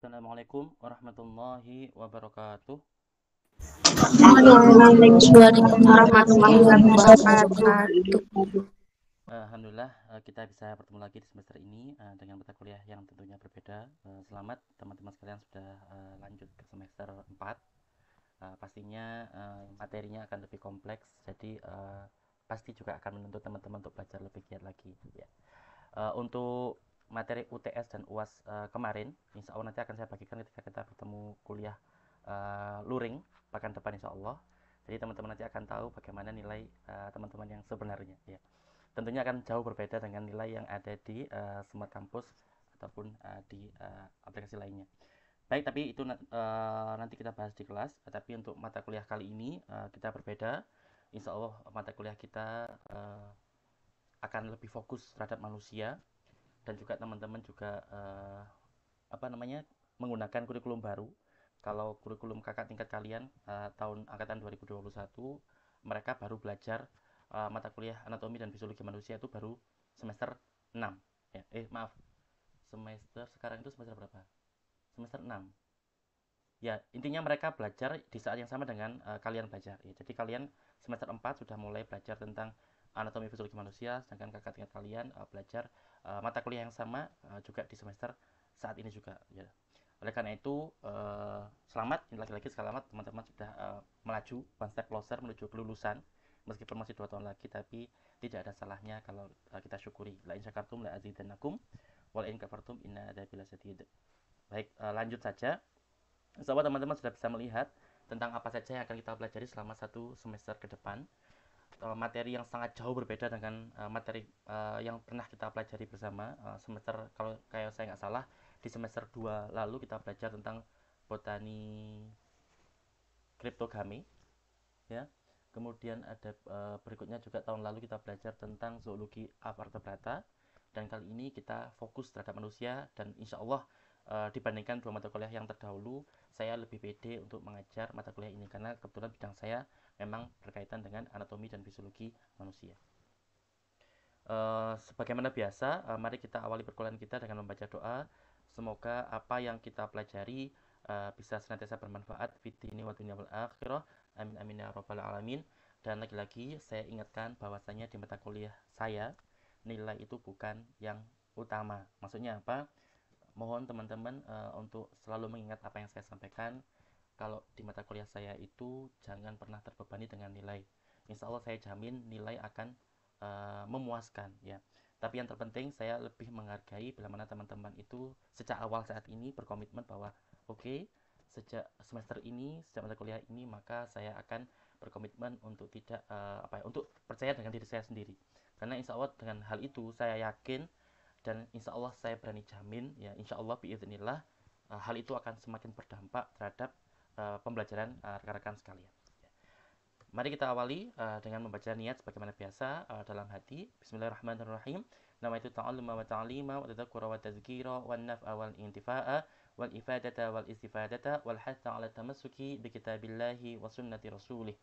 Assalamualaikum warahmatullahi wabarakatuh. Waalaikumsalam warahmatullahi wabarakatuh. Alhamdulillah kita bisa bertemu lagi di semester ini dengan mata kuliah yang tentunya berbeda. Selamat teman-teman sekalian sudah lanjut ke semester 4. Pastinya materinya akan lebih kompleks, jadi pasti juga akan menuntut teman-teman untuk belajar lebih giat lagi. Ya. Untuk materi UTS dan UAS kemarin, insya Allah nanti akan saya bagikan ketika kita bertemu kuliah luring pekan depan insya Allah. Jadi teman-teman nanti akan tahu bagaimana nilai teman-teman yang sebenarnya. Ya. Tentunya akan jauh berbeda dengan nilai yang ada di Smart Campus ataupun di aplikasi lainnya. Baik, tapi itu nanti kita bahas di kelas. Tapi untuk mata kuliah kali ini kita berbeda. Insya Allah mata kuliah kita akan lebih fokus terhadap manusia, dan juga teman-teman juga apa namanya menggunakan kurikulum baru. Kalau kurikulum kakak tingkat kalian tahun angkatan 2021, mereka baru belajar mata kuliah anatomi dan fisiologi manusia itu baru semester 6 ya. Maaf, semester sekarang itu semester berapa? Semester 6. Ya, intinya mereka belajar di saat yang sama dengan kalian belajar. Ya, jadi kalian semester 4 sudah mulai belajar tentang anatomi fisiologi manusia, sedangkan kakak tingkat kalian belajar mata kuliah yang sama juga di semester saat ini juga. Ya. Oleh karena itu, selamat, lagi-lagi selamat teman-teman sudah melaju one step closer menuju kelulusan. Meskipun masih 2 tahun lagi, tapi tidak ada salahnya kalau kita syukuri. La in syakartum la azidannakum wal in kafartum inna adzabi lasyadid. Baik, lanjut saja. Insya Allah teman-teman sudah bisa melihat tentang apa saja yang akan kita pelajari selama 1 semester ke depan. Materi yang sangat jauh berbeda dengan materi yang pernah kita pelajari bersama semester, kalau kayak saya nggak salah, di semester 2 lalu kita belajar tentang botani kriptogami ya. Kemudian ada berikutnya juga tahun lalu kita belajar tentang zoologi avertebrata, dan kali ini kita fokus terhadap manusia. Dan insya Allah dibandingkan 2 mata kuliah yang terdahulu, saya lebih pede untuk mengajar mata kuliah ini karena kebetulan bidang saya memang berkaitan dengan anatomi dan fisiologi manusia. Sebagaimana biasa, mari kita awali perkuliahan kita dengan membaca doa. Semoga apa yang kita pelajari bisa senantiasa bermanfaat fid dini wa dunya wal akhirah. Amin amin ya rabbal alamin. Dan lagi-lagi saya ingatkan bahwasanya di mata kuliah saya nilai itu bukan yang utama. Maksudnya apa? Mohon teman-teman untuk selalu mengingat apa yang saya sampaikan. Kalau di mata kuliah saya itu jangan pernah terbebani dengan nilai. Insya Allah saya jamin nilai akan memuaskan ya. Tapi yang terpenting saya lebih menghargai bila mana teman-teman itu sejak awal saat ini berkomitmen bahwa oke, sejak semester ini, sejak mata kuliah ini, maka saya akan berkomitmen untuk tidak untuk percaya dengan diri saya sendiri. Karena insya Allah dengan hal itu saya yakin, dan insya Allah saya berani jamin ya, insya Allah biiznillah hal itu akan semakin berdampak terhadap pembelajaran rekan-rekan sekalian. Mari kita awali dengan membaca niat sebagaimana biasa dalam hati. Bismillahirrahmanirrahim. Nama itu ta'alluma wa ta'lima wa tadhakkura wa tazkira wa naf'a wal intifa'a wal ifadata wal istifadata wal hatha ala tamassuki bi kitabillahi wa sunnati rasulih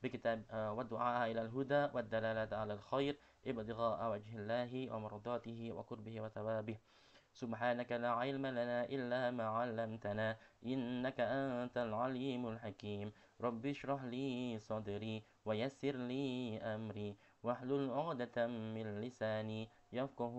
bi kitab wa du'a ila al-huda wa dalalata ala al-khair ibtigha'a wajhillahi wa mardatihi wa qurbihi wa thawabih. سبحانك لا علم لنا إلا ما علمتنا إنك أنت العليم الحكيم رب اشرح لي صدري ويسر لي أمري واحلل عقدة من لساني يفقه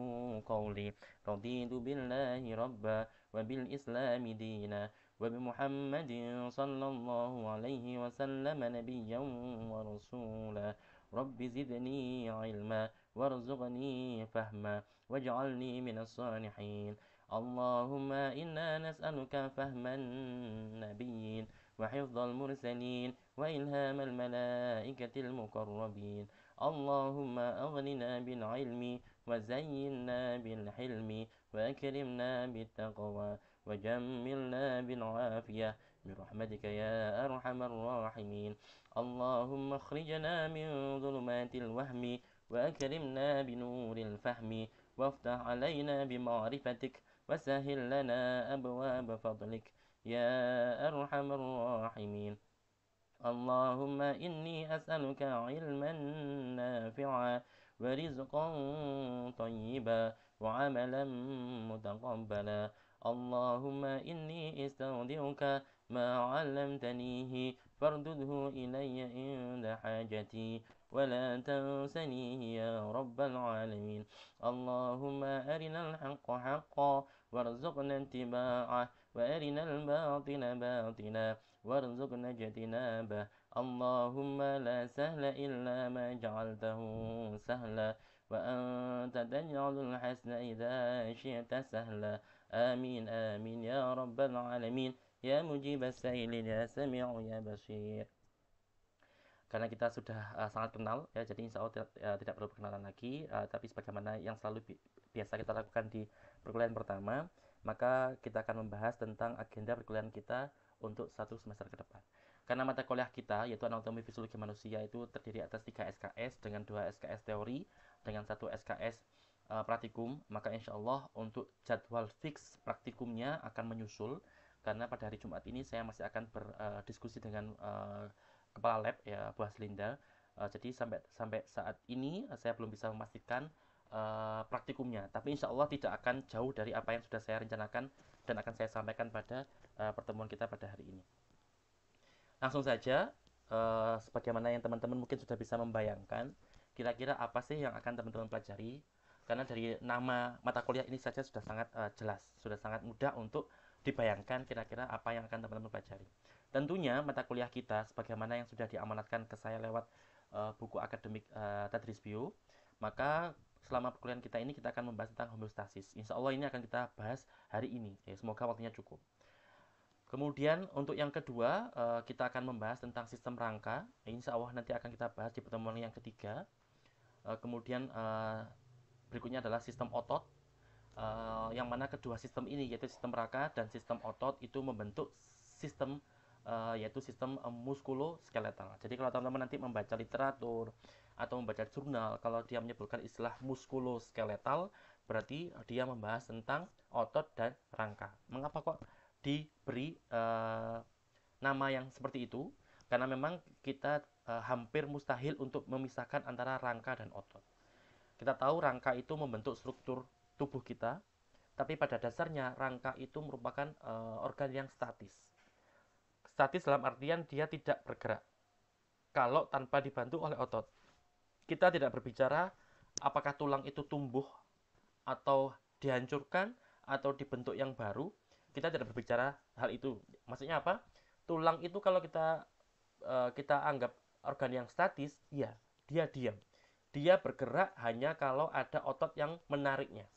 قولي رضيت بالله ربا وبالإسلام دينا وبمحمد صلى الله عليه وسلم نبيا ورسولا رب زدني علما وارزقني فهما واجعلني من الصالحين اللهم إنا نسألك فهم النبيين وحفظ المرسلين وإلهام الملائكة المقربين اللهم أغننا بالعلم وزينا بالحلم وأكرمنا بالتقوى وجملنا بالعافية برحمتك يا أرحم الراحمين اللهم اخرجنا من ظلمات الوهم وأكرمنا بنور الفهم وافتح علينا بمعرفتك وسهل لنا أبواب فضلك يا أرحم الراحمين اللهم إني أسألك علما نافعا ورزقا طيبا وعملا متقبلا Allahumma inni istaudi'uka ma 'allamtanihi farduduhu ilayya inda hajati wa la tansanihi ya rabbal alamin. Allahumma arinal haqqa haqqan warzuqna ittiba'ah wa arinal batila batila warzuqna ijtinabah. Allahumma la sahla illa ma ja'altahu sahla wa anta taj'alul hasna idza syi'ta sahla. Amin amin ya rabbal alamin. Ya mujibas sa'ilin ya sami'u ya basir. Karena kita sudah sangat kenal ya, jadi insya Allah tidak perlu perkenalan lagi, tapi sebagaimana yang selalu biasa kita lakukan di perkuliahan pertama, maka kita akan membahas tentang agenda perkuliahan kita untuk 1 semester ke depan. Karena mata kuliah kita, yaitu anatomi fisiologi manusia, itu terdiri atas 3 SKS dengan 2 SKS teori dengan 1 SKS praktikum, maka insya Allah untuk jadwal fix praktikumnya akan menyusul, karena pada hari Jumat ini saya masih akan berdiskusi dengan kepala lab ya, Bu Haslinda. Jadi sampai saat ini saya belum bisa memastikan praktikumnya, tapi insya Allah tidak akan jauh dari apa yang sudah saya rencanakan dan akan saya sampaikan pada pertemuan kita pada hari ini. Langsung saja, sebagaimana yang teman-teman mungkin sudah bisa membayangkan, kira-kira apa sih yang akan teman-teman pelajari? Karena dari nama mata kuliah ini saja sudah sangat jelas, sudah sangat mudah untuk dibayangkan kira-kira apa yang akan teman-teman pelajari. Tentunya mata kuliah kita, sebagaimana yang sudah diamanatkan ke saya lewat buku akademik Tadris Bio, maka selama perkuliahan kita ini kita akan membahas tentang homeostasis. Insya Allah ini akan kita bahas hari ini. Ya, semoga waktunya cukup. Kemudian untuk yang kedua, kita akan membahas tentang sistem rangka. Insya Allah nanti akan kita bahas di pertemuan yang ketiga. Kemudian berikutnya adalah sistem otot, yang mana kedua sistem ini, yaitu sistem rangka dan sistem otot, itu membentuk sistem yaitu sistem muskuloskeletal. Jadi kalau teman-teman nanti membaca literatur atau membaca jurnal, kalau dia menyebutkan istilah muskuloskeletal, berarti dia membahas tentang otot dan rangka. Mengapa kok diberi nama yang seperti itu? Karena memang kita hampir mustahil untuk memisahkan antara rangka dan otot. Kita tahu rangka itu membentuk struktur tubuh kita, tapi pada dasarnya rangka itu merupakan organ yang statis. Statis dalam artian dia tidak bergerak kalau tanpa dibantu oleh otot. Kita tidak berbicara apakah tulang itu tumbuh atau dihancurkan atau dibentuk yang baru. Kita tidak berbicara hal itu. Maksudnya apa? Tulang itu kalau kita anggap organ yang statis, ya, dia diam. Dia bergerak hanya kalau ada otot yang menariknya.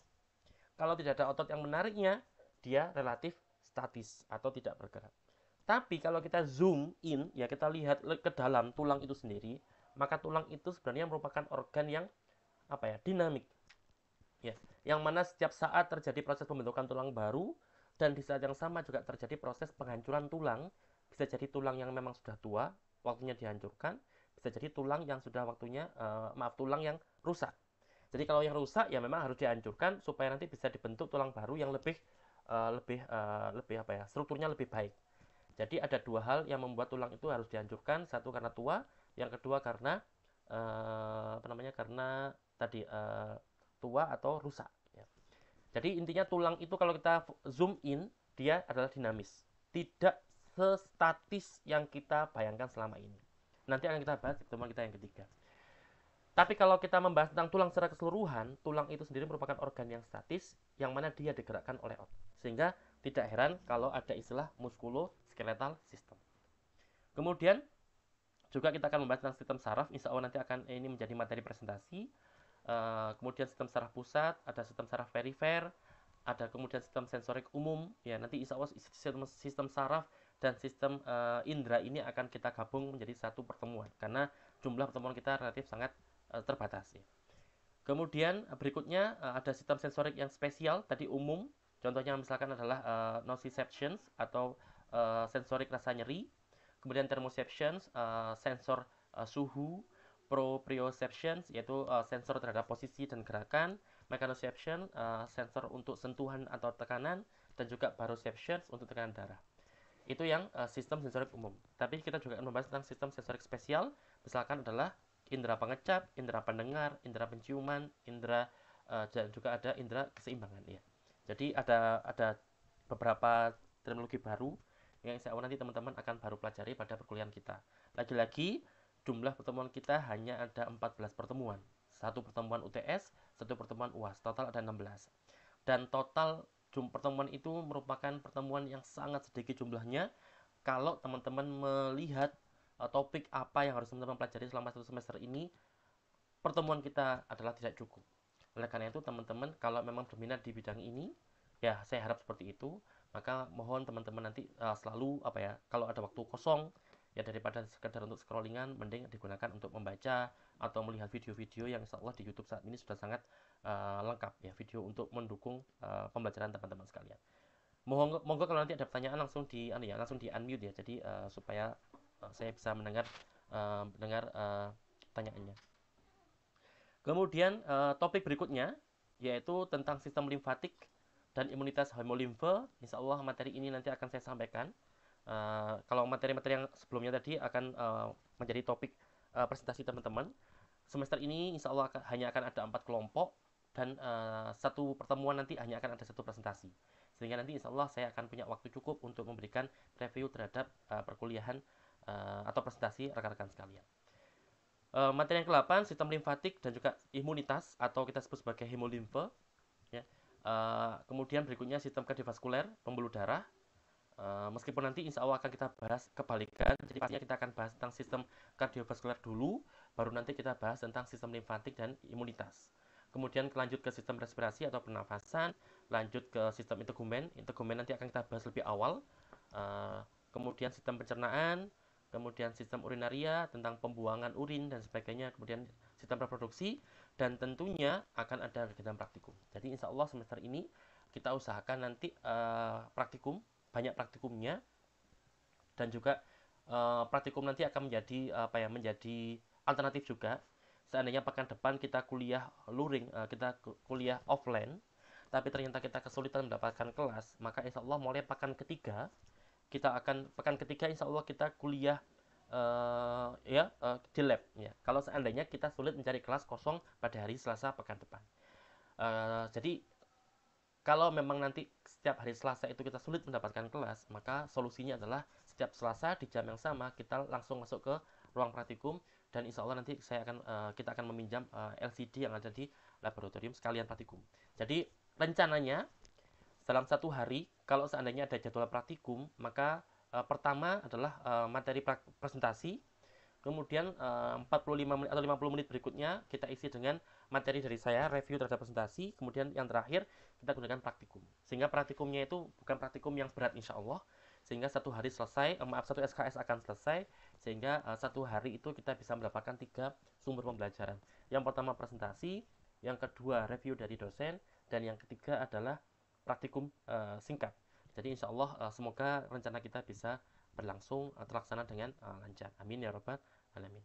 Kalau tidak ada otot yang menariknya, dia relatif statis atau tidak bergerak. Tapi kalau kita zoom in, ya kita lihat ke dalam tulang itu sendiri, maka tulang itu sebenarnya merupakan organ yang dinamik. Ya, yang mana setiap saat terjadi proses pembentukan tulang baru, dan di saat yang sama juga terjadi proses penghancuran tulang. Bisa jadi tulang yang memang sudah tua, waktunya dihancurkan. Bisa jadi tulang yang sudah waktunya, tulang yang rusak. Jadi kalau yang rusak ya memang harus dihancurkan supaya nanti bisa dibentuk tulang baru yang lebih strukturnya lebih baik. Jadi ada dua hal yang membuat tulang itu harus dihancurkan. Satu karena tua, yang kedua karena karena tadi tua atau rusak. Ya. Jadi intinya tulang itu kalau kita zoom in, dia adalah dinamis, tidak sestatis yang kita bayangkan selama ini. Nanti akan kita bahas di pertemuan kita yang ketiga. Tapi kalau kita membahas tentang tulang secara keseluruhan, tulang itu sendiri merupakan organ yang statis, yang mana dia digerakkan oleh otot. Sehingga tidak heran kalau ada istilah muskuloskeletal system. Kemudian juga kita akan membahas tentang sistem saraf. Insya Allah nanti akan ini menjadi materi presentasi. Kemudian sistem saraf pusat, ada sistem saraf perifer, ada kemudian sistem sensorik umum. Ya, nanti insya Allah sistem saraf dan sistem indera ini akan kita gabung menjadi satu pertemuan, karena jumlah pertemuan kita relatif sangat terbatas. Ya. Kemudian berikutnya ada sistem sensorik yang spesial, tadi umum. Contohnya misalkan adalah nociceptions atau sensorik rasa nyeri. Kemudian thermoceptions, sensor suhu. Proprioceptions, yaitu sensor terhadap posisi dan gerakan. Mechanoception, sensor untuk sentuhan atau tekanan. Dan juga baroceptions untuk tekanan darah. Itu yang sistem sensorik umum. Tapi kita juga akan membahas tentang sistem sensorik spesial. Misalkan adalah indera pengecap, indera pendengar, indera penciuman, indera dan juga ada indera keseimbangan. Ya. Jadi ada beberapa terminologi baru yang insya Allah nanti teman-teman akan baru pelajari pada perkuliahan kita. Lagi-lagi jumlah pertemuan kita hanya ada 14 pertemuan. Satu pertemuan UTS, satu pertemuan UAS, total ada 16. Dan total pertemuan itu merupakan pertemuan yang sangat sedikit jumlahnya kalau teman-teman melihat topik apa yang harus teman-teman pelajari selama satu semester ini. Pertemuan kita adalah tidak cukup. Oleh karena itu teman-teman kalau memang berminat di bidang ini, ya saya harap seperti itu. Maka mohon teman-teman nanti selalu kalau ada waktu kosong, ya daripada sekedar untuk scrollingan, mending digunakan untuk membaca atau melihat video-video yang insya Allah di YouTube saat ini sudah sangat lengkap ya, video untuk mendukung pembelajaran teman-teman sekalian. Monggo kalau nanti ada pertanyaan langsung langsung di unmute ya, jadi supaya saya bisa mendengar pertanyaannya. Kemudian topik berikutnya yaitu tentang sistem limfatik dan imunitas hemolimfe. Insya Allah materi ini nanti akan saya sampaikan. Kalau materi-materi yang sebelumnya tadi akan menjadi topik presentasi teman-teman. Semester ini insya Allah hanya akan ada 4 kelompok dan satu pertemuan nanti hanya akan ada satu presentasi. Sehingga nanti insya Allah saya akan punya waktu cukup untuk memberikan review terhadap perkuliahan atau presentasi rekan-rekan sekalian. Materi yang ke-8, sistem limfatik dan juga imunitas atau kita sebut sebagai hemolimfe ya. Kemudian berikutnya sistem kardiovaskuler, pembuluh darah. Meskipun nanti insya Allah akan kita bahas kebalikan, jadi pastinya kita akan bahas tentang sistem kardiovaskuler dulu, baru nanti kita bahas tentang sistem limfatik dan imunitas. Kemudian lanjut ke sistem respirasi atau pernafasan, lanjut ke sistem integumen nanti akan kita bahas lebih awal. Kemudian sistem pencernaan, kemudian sistem urinaria tentang pembuangan urin dan sebagainya, kemudian sistem reproduksi, dan tentunya akan ada kegiatan praktikum. Jadi insya Allah semester ini kita usahakan nanti praktikum, banyak praktikumnya, dan juga praktikum nanti akan menjadi alternatif juga. Seandainya pekan depan kita kuliah luring, kita kuliah offline, tapi ternyata kita kesulitan mendapatkan kelas, maka insya Allah mulai pekan ketiga insya Allah kita kuliah di lab ya. Kalau seandainya kita sulit mencari kelas kosong pada hari Selasa pekan depan. Jadi kalau memang nanti setiap hari Selasa itu kita sulit mendapatkan kelas, maka solusinya adalah setiap Selasa di jam yang sama kita langsung masuk ke ruang praktikum, dan insya Allah nanti kita akan meminjam LCD yang ada di laboratorium sekalian praktikum. Jadi rencananya dalam satu hari, kalau seandainya ada jadwal praktikum, maka pertama adalah materi presentasi, kemudian 45 menit atau 50 menit berikutnya kita isi dengan materi dari saya, review terhadap presentasi, kemudian yang terakhir kita gunakan praktikum. Sehingga praktikumnya itu bukan praktikum yang berat insya Allah, sehingga satu hari selesai, satu SKS akan selesai, sehingga satu hari itu kita bisa mendapatkan 3 sumber pembelajaran. Yang pertama presentasi, yang kedua review dari dosen, dan yang ketiga adalah praktikum singkat. Jadi insya Allah semoga rencana kita bisa berlangsung terlaksana dengan lancar. Amin ya robbal alamin.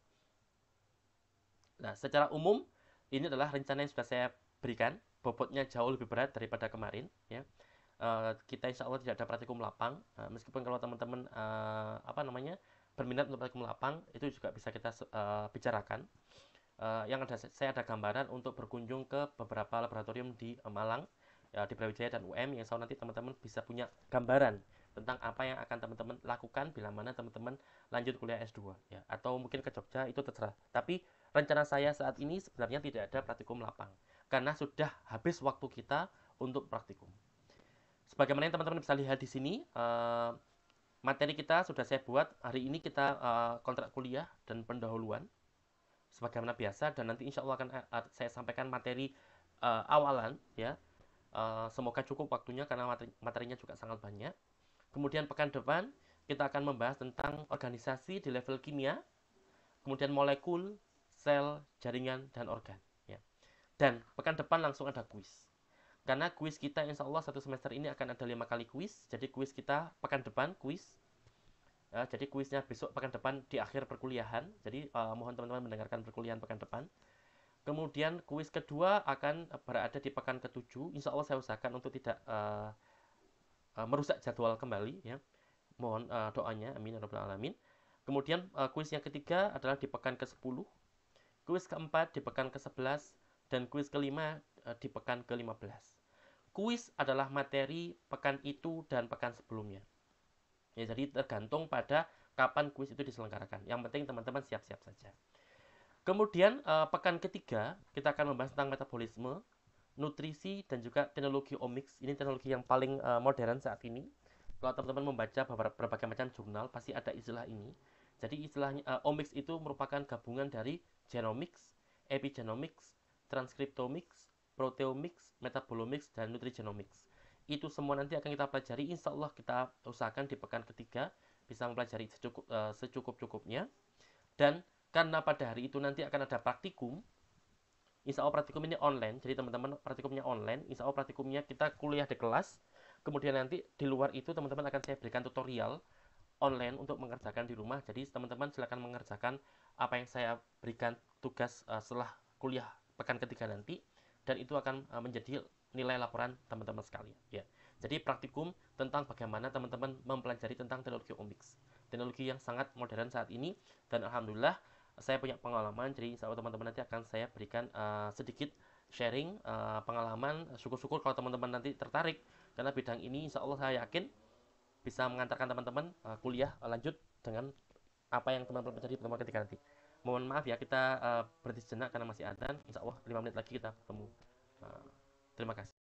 Nah, secara umum ini adalah rencana yang sudah saya berikan. Bobotnya jauh lebih berat daripada kemarin ya. Kita insya Allah tidak ada praktikum lapang. Meskipun kalau teman-teman berminat untuk praktikum lapang, itu juga bisa kita bicarakan. Saya ada gambaran untuk berkunjung ke beberapa laboratorium di Malang, ya, di Brawijaya dan UM, yang nanti teman-teman bisa punya gambaran tentang apa yang akan teman-teman lakukan bila mana teman-teman lanjut kuliah S2 ya, atau mungkin ke Jogja, itu terserah. Tapi rencana saya saat ini sebenarnya tidak ada praktikum lapang karena sudah habis waktu kita untuk praktikum. Sebagaimana yang teman-teman bisa lihat di sini, materi kita sudah saya buat. Hari ini kita kontrak kuliah dan pendahuluan sebagaimana biasa, dan nanti insya Allah akan saya sampaikan materi awalan ya. Semoga cukup waktunya karena materinya juga sangat banyak. Kemudian pekan depan kita akan membahas tentang organisasi di level kimia, kemudian molekul, sel, jaringan, dan organ ya. Dan pekan depan langsung ada kuis. Karena kuis kita insya Allah satu semester ini akan ada 5 kali kuis. Jadi kuis kita pekan depan kuis. Jadi kuisnya besok pekan depan di akhir perkuliahan. Jadi mohon teman-teman mendengarkan perkuliahan pekan depan. Kemudian kuis kedua akan berada di pekan ke-7. Insya Allah saya usahakan untuk tidak merusak jadwal kembali ya. Mohon doanya, amin ya rabbal alamin. Kemudian kuis yang ketiga adalah di pekan ke-10. Kuis keempat di pekan ke-11, dan kuis kelima di pekan ke-15. kuis adalah materi pekan itu dan pekan sebelumnya. Ya, jadi tergantung pada kapan kuis itu diselenggarakan. Yang penting teman-teman siap-siap saja. Kemudian pekan ketiga kita akan membahas tentang metabolisme, nutrisi, dan juga teknologi omics. Ini teknologi yang paling modern saat ini. Kalau teman-teman membaca berbagai macam jurnal, pasti ada istilah ini. Jadi istilahnya omics itu merupakan gabungan dari genomics, epigenomics, transcriptomics, proteomics, metabolomics, dan nutrigenomics. Itu semua nanti akan kita pelajari. Insya Allah kita usahakan di pekan ketiga bisa mempelajari secukup-cukupnya. Dan karena pada hari itu nanti akan ada praktikum, insya Allah praktikum ini online. Jadi teman-teman praktikumnya online. Insya Allah praktikumnya kita kuliah di kelas. Kemudian nanti di luar itu teman-teman akan saya berikan tutorial online untuk mengerjakan di rumah. Jadi teman-teman silakan mengerjakan apa yang saya berikan tugas setelah kuliah pekan ketiga nanti, dan itu akan menjadi nilai laporan teman-teman sekalian. Ya. Jadi praktikum tentang bagaimana teman-teman mempelajari tentang teknologi omics, teknologi yang sangat modern saat ini, dan alhamdulillah saya punya pengalaman. Jadi insya Allah teman-teman nanti akan saya berikan sedikit sharing pengalaman. Syukur-syukur kalau teman-teman nanti tertarik, karena bidang ini insya Allah saya yakin bisa mengantarkan teman-teman kuliah lanjut dengan apa yang teman-teman pelajari pertemuan ketika nanti. Mohon maaf ya, kita berhenti sejenak karena masih adzan. Insya Allah 5 menit lagi kita bertemu. Terima kasih.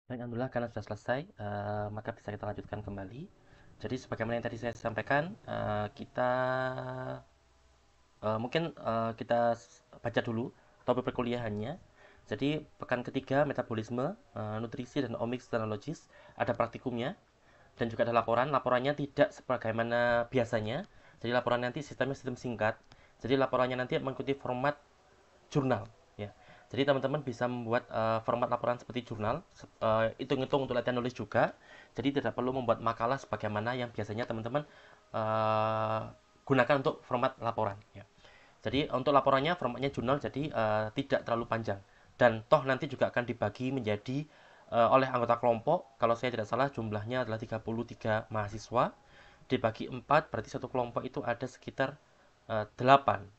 Dan alhamdulillah karena sudah selesai, maka bisa kita lanjutkan kembali. Jadi sebagaimana yang tadi saya sampaikan, kita mungkin kita baca dulu topik perkuliahannya. Jadi pekan ketiga metabolisme, nutrisi, dan omics teknologis, ada praktikumnya dan juga ada laporan. Laporannya tidak sebagaimana biasanya. Jadi laporan nanti sistemnya sistem singkat. Jadi laporannya nanti mengikuti format jurnal. Ya. Jadi teman-teman bisa membuat format laporan seperti jurnal, hitung-hitung untuk latihan nulis juga. Jadi tidak perlu membuat makalah sebagaimana yang biasanya teman-teman gunakan untuk format laporan. Ya. Jadi untuk laporannya formatnya jurnal, jadi tidak terlalu panjang. Dan toh nanti juga akan dibagi menjadi oleh anggota kelompok. Kalau saya tidak salah jumlahnya adalah 33 mahasiswa. Dibagi 4, berarti satu kelompok itu ada sekitar 8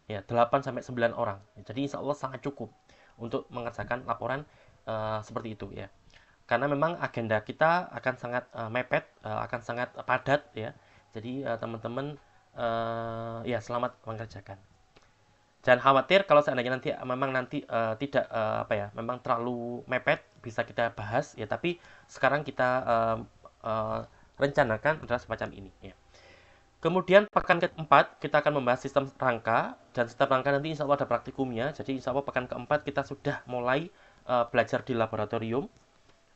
ya, 8 sampai 9 orang. Jadi insya Allah sangat cukup untuk mengerjakan laporan seperti itu ya. Karena memang agenda kita akan sangat mepet, akan sangat padat ya. Jadi teman-teman ya selamat mengerjakan. Jangan khawatir kalau seandainya nanti tidak memang terlalu mepet, bisa kita bahas ya, tapi sekarang kita rencanakan adalah semacam ini ya. Kemudian pekan keempat kita akan membahas sistem rangka, dan sistem rangka nanti insya Allah ada praktikumnya. Jadi insya Allah pekan keempat kita sudah mulai belajar di laboratorium.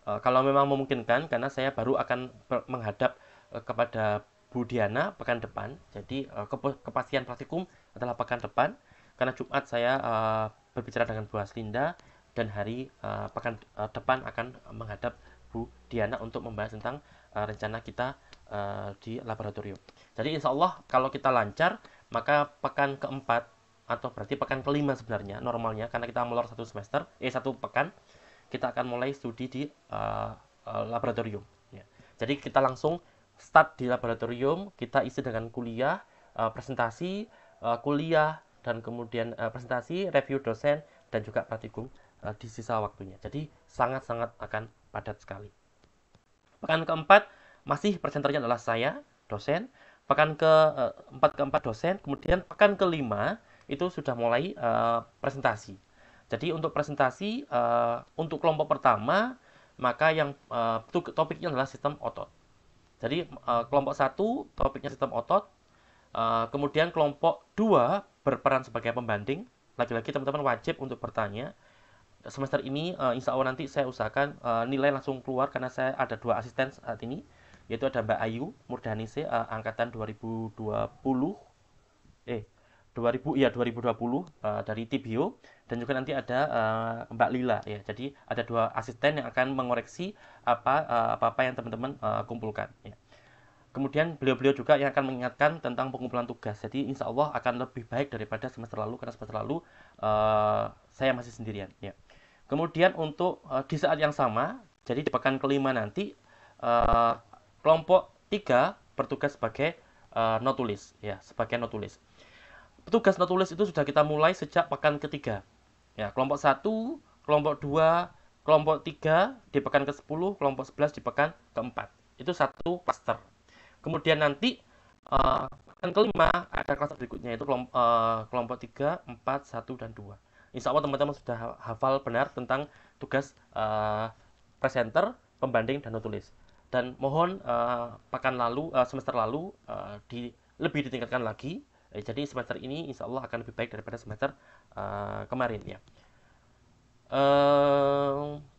Kalau memang memungkinkan, karena saya baru akan menghadap kepada Bu Diana pekan depan. Jadi kepastian praktikum adalah pekan depan. Karena Jumat saya berbicara dengan Bu Aslinda, dan hari pekan depan akan menghadap Bu Diana untuk membahas tentang rencana kita di laboratorium. Jadi insya Allah kalau kita lancar, maka pekan keempat, atau berarti pekan kelima sebenarnya normalnya, karena kita molor satu pekan, kita akan mulai studi di laboratorium. Ya. Jadi kita langsung start di laboratorium, kita isi dengan kuliah, presentasi, kuliah, dan kemudian presentasi, review dosen, dan juga praktikum di sisa waktunya. Jadi sangat-sangat akan padat sekali. Pekan keempat masih presenternya adalah saya, dosen. Pekan keempat dosen. Kemudian pekan kelima itu sudah mulai presentasi. Jadi untuk presentasi untuk kelompok pertama, maka yang topiknya adalah sistem otot. Jadi kelompok 1 topiknya sistem otot. Kemudian kelompok 2 berperan sebagai pembanding. Lagi-lagi teman-teman wajib untuk bertanya. Semester ini insya Allah nanti saya usahakan nilai langsung keluar, karena saya ada 2 asisten saat ini, yaitu ada Mbak Ayu Murdanise angkatan 2020 dari Tibio, dan juga nanti ada Mbak Lila ya. Jadi ada 2 asisten yang akan mengoreksi apa yang teman-teman kumpulkan ya. Kemudian beliau-beliau juga yang akan mengingatkan tentang pengumpulan tugas. Jadi insya Allah akan lebih baik daripada semester lalu, karena semester lalu saya masih sendirian ya. Kemudian untuk di saat yang sama, jadi di pekan kelima nanti kelompok 3 bertugas sebagai notulis ya, sebagai notulis. Tugas notulis itu sudah kita mulai sejak pekan ketiga. Ya, kelompok 1, kelompok 2, kelompok 3 di pekan ke-10, kelompok 11 di pekan ke-4. Itu satu klaster. Kemudian nanti pekan kelima ada klaster berikutnya, itu kelompok 3, 4, 1, dan 2. Insya Allah teman-teman sudah hafal benar tentang tugas presenter, pembanding, dan tulis. Dan mohon semester lalu lebih ditingkatkan lagi. Jadi semester ini insya Allah akan lebih baik daripada semester kemarin ya.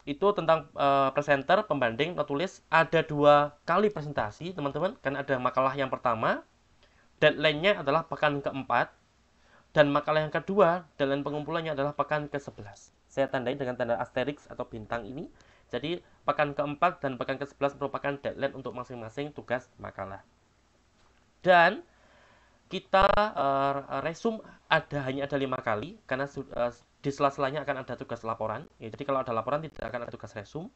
Itu tentang presenter, pembanding, tulis. Ada 2 kali presentasi teman-teman. Kan ada makalah yang pertama, deadline-nya adalah pekan ke-4, dan makalah yang kedua, deadline pengumpulannya adalah pekan ke-11. Saya tandai dengan tanda asterisk atau bintang ini. Jadi pekan ke-4 dan pekan ke-11 merupakan deadline untuk masing-masing tugas makalah. Dan kita resume hanya ada 5 kali karena di sela-selanya akan ada tugas laporan. Ya, jadi kalau ada laporan tidak akan ada tugas resume.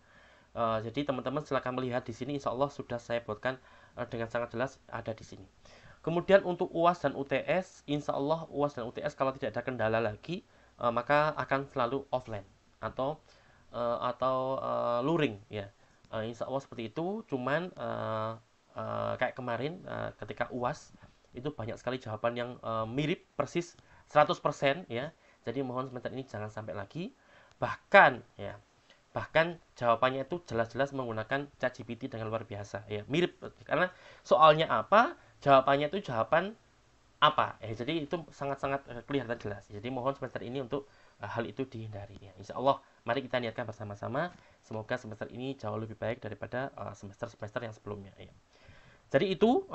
Jadi teman-teman silakan melihat di sini. Insya Allah sudah saya buatkan dengan sangat jelas ada di sini. Kemudian untuk UAS dan UTS, insya Allah UAS dan UTS kalau tidak ada kendala lagi, maka akan selalu offline atau luring ya. Insya Allah seperti itu. Cuman kayak kemarin ketika UAS itu banyak sekali jawaban yang mirip persis 100% ya. Jadi mohon semester ini jangan sampai lagi. Bahkan jawabannya itu jelas-jelas menggunakan ChatGPT dengan luar biasa ya, mirip karena soalnya apa, jawabannya itu jawaban apa. Jadi itu sangat-sangat kelihatan jelas. Jadi mohon semester ini untuk hal itu dihindari ya. Insya Allah mari kita niatkan bersama-sama, semoga semester ini jauh lebih baik daripada semester-semester yang sebelumnya ya. Jadi itu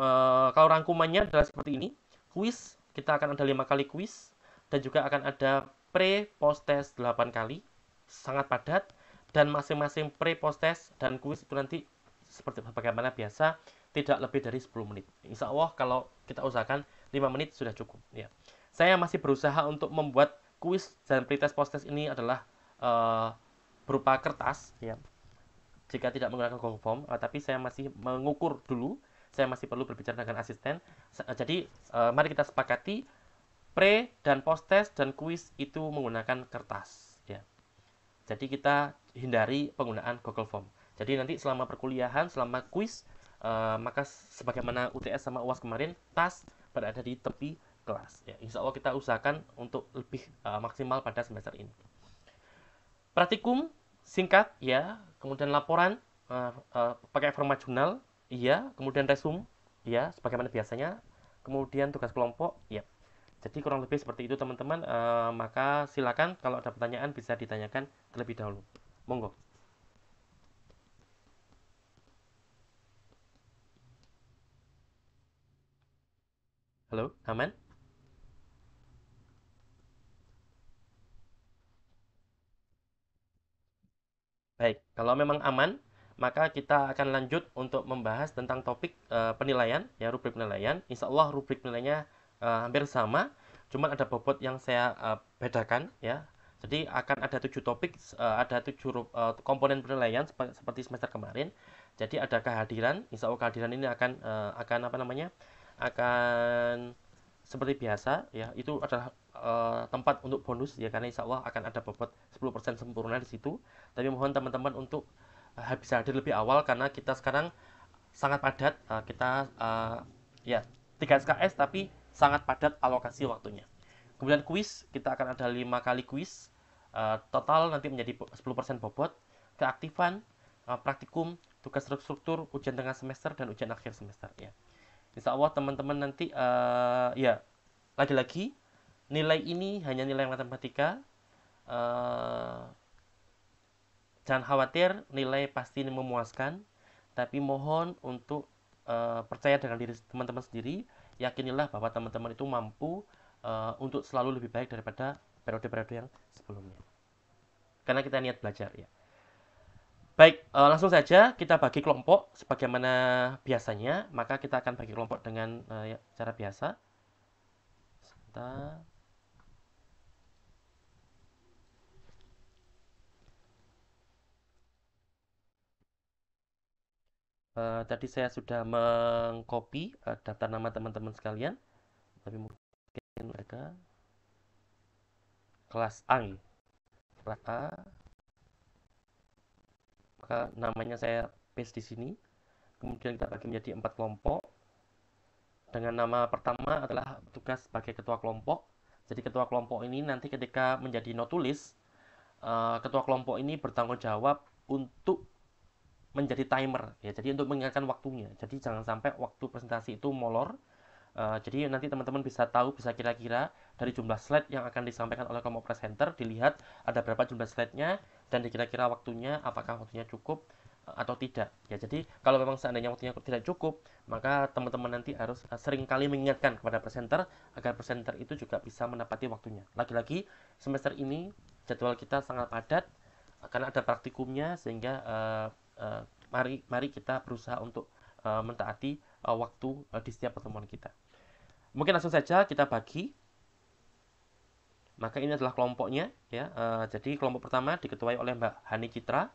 kalau rangkumannya adalah seperti ini. Kuis kita akan ada 5 kali kuis, dan juga akan ada pre post test 8 kali, sangat padat. Dan masing-masing pre post test dan kuis itu nanti seperti bagaimana biasa, tidak lebih dari 10 menit. Insya Allah kalau kita usahakan 5 menit sudah cukup ya. Saya masih berusaha untuk membuat kuis dan pre-test post-test ini adalah berupa kertas ya, jika tidak menggunakan Google Form, tapi saya masih mengukur dulu, saya masih perlu berbicara dengan asisten. Jadi mari kita sepakati pre dan post test dan kuis itu menggunakan kertas ya. Jadi kita hindari penggunaan Google Form. Jadi nanti selama perkuliahan, selama kuis, maka sebagaimana UTS sama UAS kemarin, tas berada di tepi kelas. Ya, insya Allah kita usahakan untuk lebih maksimal pada semester ini. Praktikum singkat ya, kemudian laporan pakai format jurnal, iya, kemudian resume, ya, sebagaimana biasanya, kemudian tugas kelompok, ya. Jadi kurang lebih seperti itu teman-teman. Maka silakan kalau ada pertanyaan bisa ditanyakan terlebih dahulu. Monggo. Halo, aman? Baik, kalau memang aman, maka kita akan lanjut untuk membahas tentang topik penilaian, ya, rubrik penilaian. Insya Allah rubrik penilaiannya hampir sama, cuman ada bobot yang saya bedakan, ya. Jadi akan ada 7 topik, ada 7 komponen penilaian seperti semester kemarin. Jadi ada kehadiran, insya Allah kehadiran ini akan apa namanya, akan seperti biasa ya, itu adalah tempat untuk bonus ya, karena insya Allah akan ada bobot 10% sempurna di situ. Tapi mohon teman-teman untuk bisa hadir lebih awal karena kita sekarang sangat padat. Kita ya 3 SKS tapi sangat padat alokasi waktunya. Kemudian kuis kita akan ada 5 kali kuis, total nanti menjadi 10% bobot. Keaktifan, praktikum, tugas struktur, ujian tengah semester, dan ujian akhir semester ya. Insya Allah teman-teman nanti ya, lagi-lagi nilai ini hanya nilai matematika. uh, Jangan khawatir, nilai pasti memuaskan, tapi mohon untuk percaya dengan diri teman-teman sendiri. Yakinilah bahwa teman-teman itu mampu untuk selalu lebih baik daripada periode-periode yang sebelumnya, karena kita niat belajar ya. Baik, langsung saja kita bagi kelompok sebagaimana biasanya. Maka kita akan bagi kelompok dengan ya, cara biasa. Sebentar. Tadi saya sudah mengcopy daftar nama teman-teman sekalian, tapi mungkin mereka kelas A nih. Kelas A, maka namanya saya paste di sini. Kemudian kita bagi menjadi 4 kelompok. Dengan nama pertama adalah tugas sebagai ketua kelompok. Jadi ketua kelompok ini nanti ketika menjadi notulis, ketua kelompok ini bertanggung jawab untuk menjadi timer ya. Jadi untuk mengingatkan waktunya. Jadi jangan sampai waktu presentasi itu molor. Jadi nanti teman-teman bisa tahu, bisa kira-kira dari jumlah slide yang akan disampaikan oleh kelompok presenter, dilihat ada berapa jumlah slide-nya dan dikira-kira waktunya, apakah waktunya cukup atau tidak. Ya, jadi kalau memang seandainya waktunya tidak cukup, maka teman-teman nanti harus sering kali mengingatkan kepada presenter agar presenter itu juga bisa menepati waktunya. Lagi-lagi semester ini jadwal kita sangat padat karena ada praktikumnya, sehingga mari kita berusaha untuk mentaati waktu di setiap pertemuan kita. Mungkin langsung saja kita bagi. Maka ini adalah kelompoknya ya. Jadi kelompok pertama diketuai oleh Mbak Hani Citra,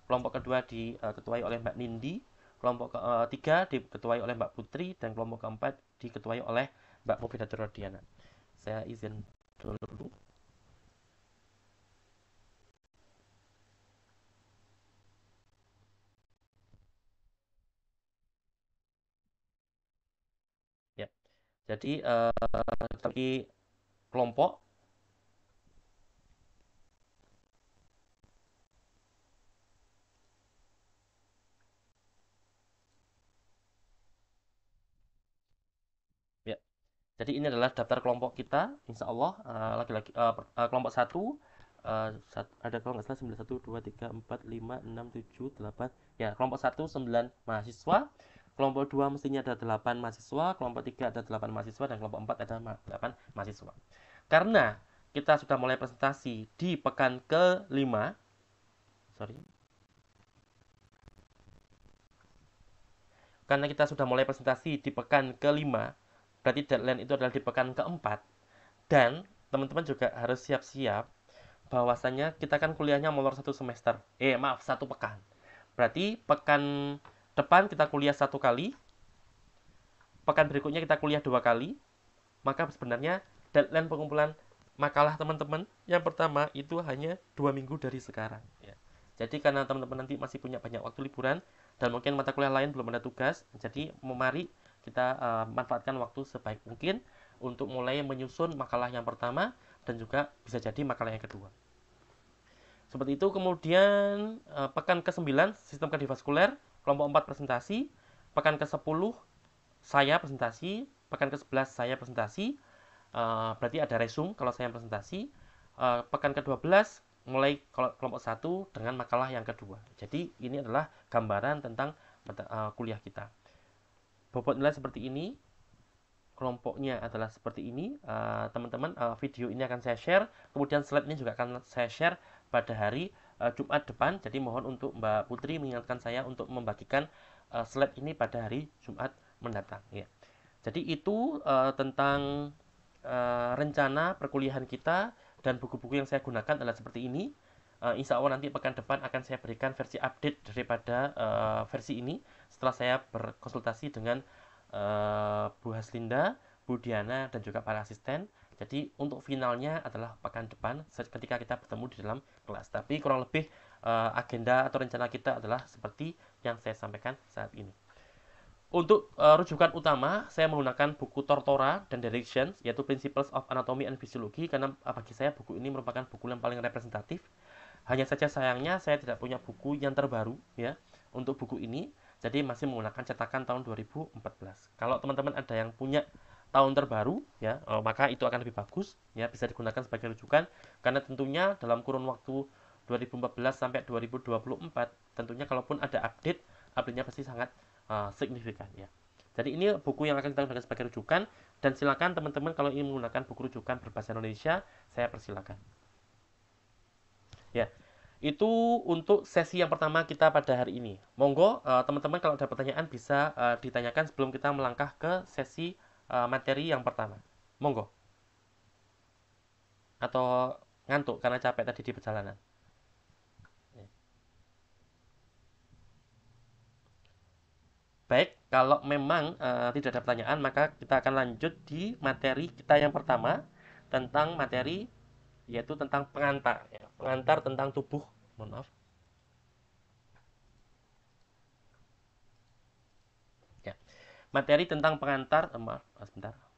kelompok kedua diketuai oleh Mbak Nindi, kelompok ketiga diketuai oleh Mbak Putri, dan kelompok keempat diketuai oleh Mbak Mufidatur Rodiana. Saya izin dulu. Ya. Jadi bagi kelompok. Ya. Jadi ini adalah daftar kelompok kita, insya Allah. Lagi-lagi kelompok satu, ada kalau nggak salah 9, 1, 2, 3, 4, 5, 6, 7, 8. Ya, kelompok 1 9 mahasiswa, kelompok 2 mestinya ada 8 mahasiswa, kelompok 3 ada 8 mahasiswa, dan kelompok 4 ada 8 mahasiswa. Karena kita sudah mulai presentasi di pekan ke-5, karena kita sudah mulai presentasi di pekan ke-5, berarti deadline itu adalah di pekan ke-4, dan teman-teman juga harus siap-siap bahwasannya kita kan kuliahnya molor satu semester. Maaf, satu pekan. Berarti pekan depan kita kuliah 1 kali, pekan berikutnya kita kuliah 2 kali, maka sebenarnya deadline pengumpulan makalah teman-teman yang pertama itu hanya 2 minggu dari sekarang. Ya. Jadi karena teman-teman nanti masih punya banyak waktu liburan dan mungkin mata kuliah lain belum ada tugas, jadi mari kita manfaatkan waktu sebaik mungkin untuk mulai menyusun makalah yang pertama dan juga bisa jadi makalah yang kedua. Seperti itu. Kemudian pekan ke-9 sistem kardiovaskuler, kelompok 4 presentasi, pekan ke-10 saya presentasi, pekan ke-11 saya presentasi, berarti ada resume kalau saya presentasi. Pekan ke-12 mulai kelompok 1 dengan makalah yang kedua. Jadi ini adalah gambaran tentang kuliah kita. Bobot nilai seperti ini, kelompoknya adalah seperti ini. Teman-teman, video ini akan saya share, kemudian slide ini juga akan saya share pada hari Jumat depan. Jadi mohon untuk Mbak Putri mengingatkan saya untuk membagikan slide ini pada hari Jumat mendatang ya. Jadi itu tentang rencana perkuliahan kita, dan buku-buku yang saya gunakan adalah seperti ini. Insya Allah nanti pekan depan akan saya berikan versi update daripada versi ini setelah saya berkonsultasi dengan Bu Haslinda, Bu Diana, dan juga para asisten. Jadi untuk finalnya adalah pekan depan ketika kita bertemu di dalam kelas. Tapi kurang lebih agenda atau rencana kita adalah seperti yang saya sampaikan saat ini. Untuk rujukan utama, saya menggunakan buku Tortora dan Directions, yaitu Principles of Anatomy and Physiology, karena bagi saya buku ini merupakan buku yang paling representatif. Hanya saja sayangnya saya tidak punya buku yang terbaru ya untuk buku ini, jadi masih menggunakan cetakan tahun 2014. Kalau teman-teman ada yang punya tahun terbaru ya, maka itu akan lebih bagus ya, bisa digunakan sebagai rujukan, karena tentunya dalam kurun waktu 2014 sampai 2024 tentunya kalaupun ada update-nya pasti sangat signifikan ya. Jadi ini buku yang akan kita gunakan sebagai rujukan, dan silakan teman-teman kalau ingin menggunakan buku rujukan berbahasa Indonesia, saya persilakan. Ya, itu untuk sesi yang pertama kita pada hari ini. Monggo teman-teman kalau ada pertanyaan bisa ditanyakan sebelum kita melangkah ke sesi materi yang pertama. Monggo. Atau ngantuk karena capek tadi di perjalanan. Baik, kalau memang tidak ada pertanyaan, maka kita akan lanjut di materi kita yang pertama, tentang materi yaitu tentang pengantar ya. Pengantar tentang tubuh. Mohon maaf. Ya. Materi tentang pengantar, maaf, sebentar.